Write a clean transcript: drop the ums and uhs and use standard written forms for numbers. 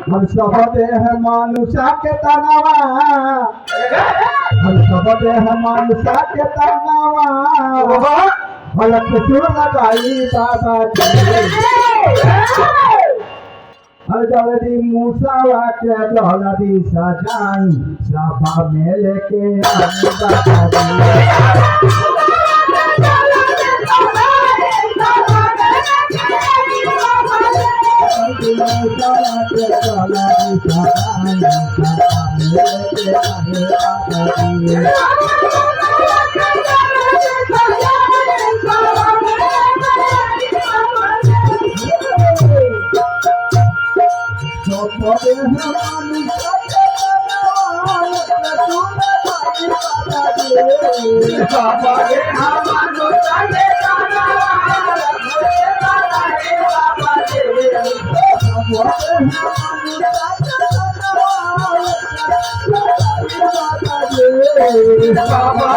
हम सब देह मनुष्य के तनावा हम सब देह मनुष्य के तनावा भलक सुर लगाई बाबा हर जल्दी मूसावा के जल्दी सजाई सभा में लेके आई बाबा